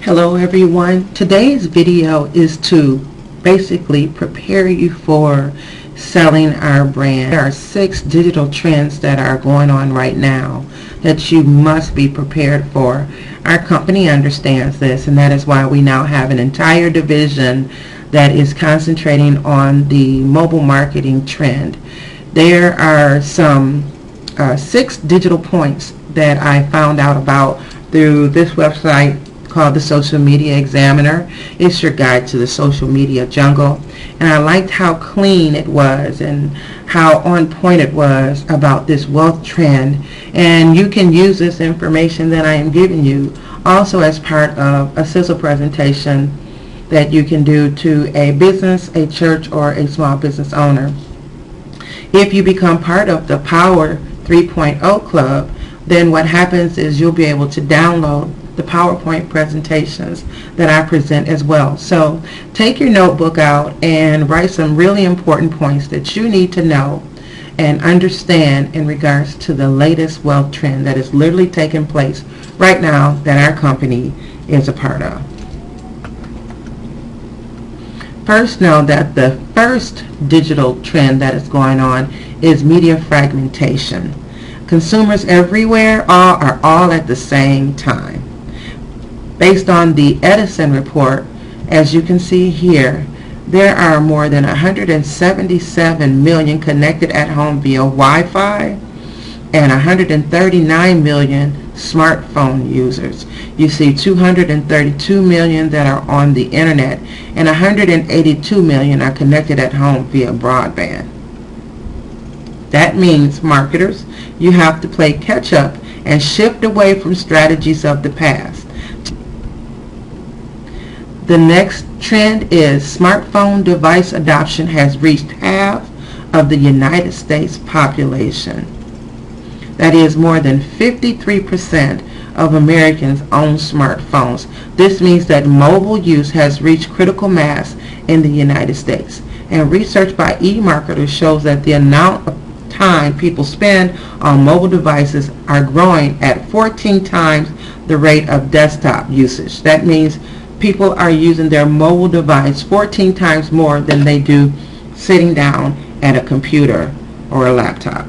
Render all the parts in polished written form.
Hello everyone. Today's video is to basically prepare you for selling our brand. There are 6 digital trends that are going on right now that you must be prepared for. Our company understands this, and that is why we now have an entire division that is concentrating on the mobile marketing trend. There are some 6 digital points that I found out about through this website called the Social Media Examiner. It's your guide to the social media jungle, and I liked how clean it was and how on point it was about this wealth trend. And you can use this information that I am giving you also as part of a sizzle presentation that you can do to a business, a church, or a small business owner. If you become part of the Power 3.0 Club, then what happens is you'll be able to download the PowerPoint presentations that I present as well. So take your notebook out and write some really important points that you need to know and understand in regards to the latest wealth trend that is literally taking place right now that our company is a part of. First, know that the first digital trend that is going on is media fragmentation. Consumers everywhere are all at the same time. Based on the Edison report, as you can see here, there are more than 177 million connected at home via Wi-Fi and 139 million smartphone users. You see 232 million that are on the internet and 182 million are connected at home via broadband. That means, marketers, you have to play catch up and shift away from strategies of the past. The next trend is smartphone device adoption has reached half of the United States population. That is, more than 53% of Americans own smartphones. This means that mobile use has reached critical mass in the United States. And research by eMarketer shows that the amount of time people spend on mobile devices are growing at 14 times the rate of desktop usage. That means people are using their mobile device 14 times more than they do sitting down at a computer or a laptop.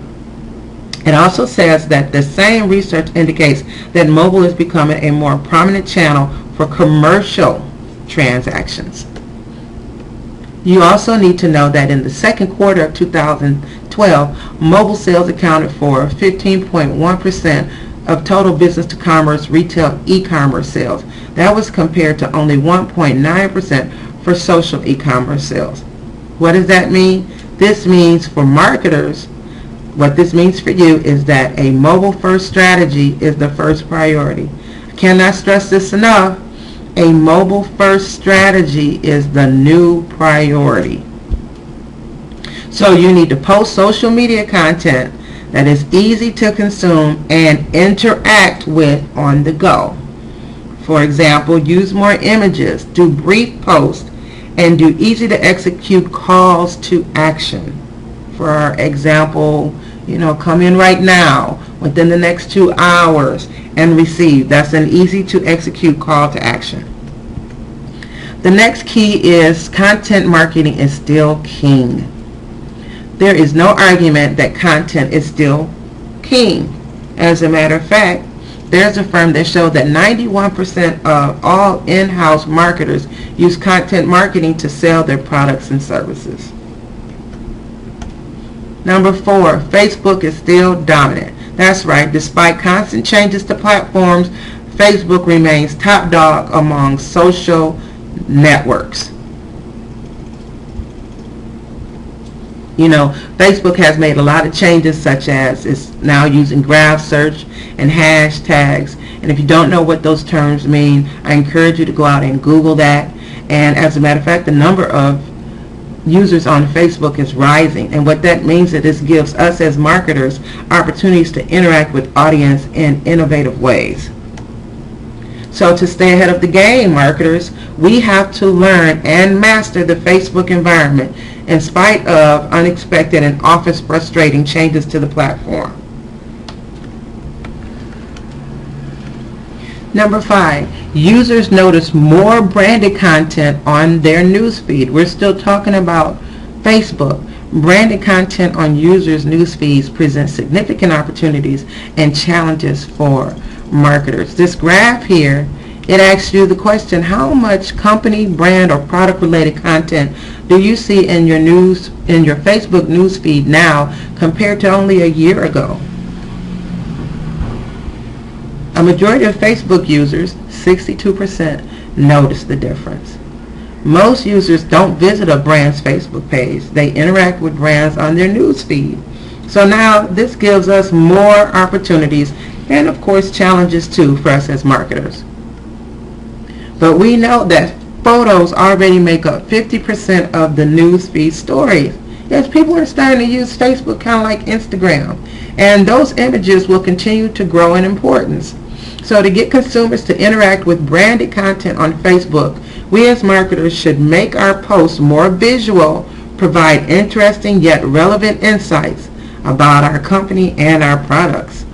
It also says that the same research indicates that mobile is becoming a more prominent channel for commercial transactions. You also need to know that in the second quarter of 2012, mobile sales accounted for 15.1% of total business-to-commerce retail e-commerce sales. That was compared to only 1.9% for social e-commerce sales. What does that mean? This means for marketers, what this means for you is that a mobile-first strategy is the first priority. I cannot stress this enough. A mobile-first strategy is the new priority. So you need to post social media content that is easy to consume and interact with on the go. For example, use more images, do brief posts, and do easy to execute calls to action. For example, come in right now within the next 2 hours and receive. That's an easy to execute call to action. The next key is content marketing is still king. There is no argument that content is still king. As a matter of fact, there's a firm that showed that 91% of all in-house marketers use content marketing to sell their products and services. Number 4, Facebook is still dominant. That's right, despite constant changes to platforms, Facebook remains top dog among social networks. Facebook has made a lot of changes, such as it's now using graph search and hashtags. And if you don't know what those terms mean, I encourage you to go out and Google that. And as a matter of fact, the number of users on Facebook is rising. And what that means is this gives us as marketers opportunities to interact with audience in innovative ways. So to stay ahead of the game, marketers, we have to learn and master the Facebook environment in spite of unexpected and often frustrating changes to the platform. Number 5, users notice more branded content on their newsfeed. We're still talking about Facebook. Branded content on users' news feeds presents significant opportunities and challenges for marketers. This graph here, it asks you the question, how much company, brand, or product-related content do you see in your Facebook news feed now compared to only a year ago? A majority of Facebook users, 62%, notice the difference. Most users don't visit a brand's Facebook page. They interact with brands on their news feed. So now this gives us more opportunities and of course challenges too for us as marketers. But we know that photos already make up 50% of the news feed stories. Yes, people are starting to use Facebook kind of like Instagram, and those images will continue to grow in importance. So to get consumers to interact with branded content on Facebook, we as marketers should make our posts more visual, provide interesting yet relevant insights about our company and our products.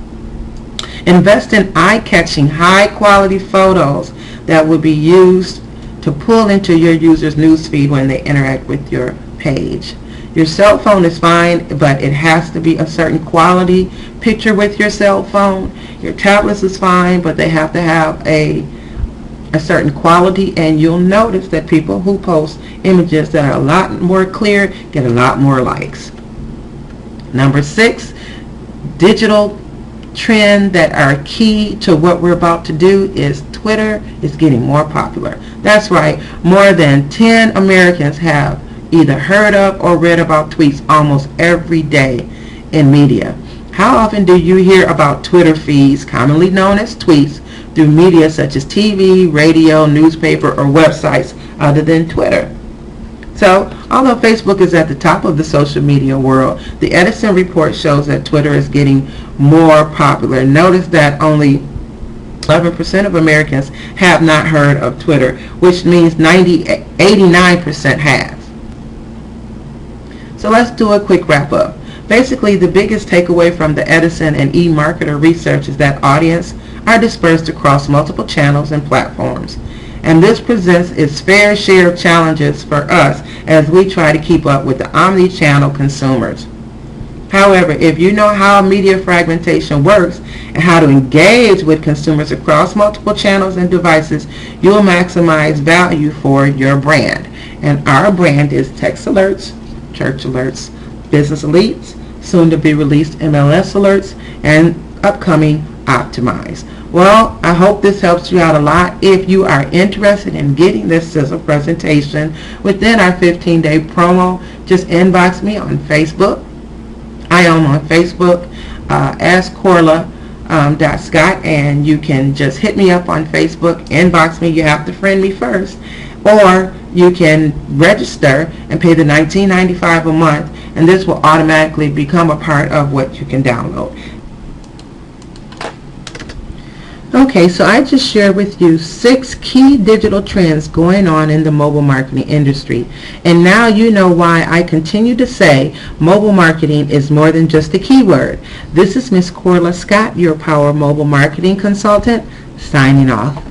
Invest in eye-catching, high-quality photos that will be used to pull into your users' newsfeed when they interact with your page. Your cell phone is fine, but it has to be a certain quality picture with your cell phone. Your tablets is fine, but they have to have a certain quality, and you'll notice that people who post images that are a lot more clear get a lot more likes. Number 6, digital trend that are key to what we're about to do is Twitter is getting more popular. That's right, more than 10 Americans have either heard of or read about tweets almost every day in media. How often do you hear about Twitter feeds, commonly known as tweets, through media such as TV, radio, newspaper, or websites other than Twitter? So, although Facebook is at the top of the social media world, the Edison report shows that Twitter is getting more popular. Notice that only 11% of Americans have not heard of Twitter, which means 89% have. So let's do a quick wrap up. Basically, the biggest takeaway from the Edison and eMarketer research is that audiences are dispersed across multiple channels and platforms. And this presents its fair share of challenges for us as we try to keep up with the omni-channel consumers. However, if you know how media fragmentation works and how to engage with consumers across multiple channels and devices, you will maximize value for your brand. And our brand is Text Alerts, Church Alerts, Business Elites, soon to be released MLS Alerts, and upcoming Optimize. Well, I hope this helps you out a lot. If you are interested in getting this sizzle presentation within our 15-day promo, just inbox me on Facebook. I am on Facebook as Corla.Scott, and you can just hit me up on Facebook, inbox me. You have to friend me first, or you can register and pay the $19.95 a month, and this will automatically become a part of what you can download. Okay, so I just shared with you 6 key digital trends going on in the mobile marketing industry. And now you know why I continue to say mobile marketing is more than just a keyword. This is Ms. Corla Scott, your Power Mobile Marketing Consultant, signing off.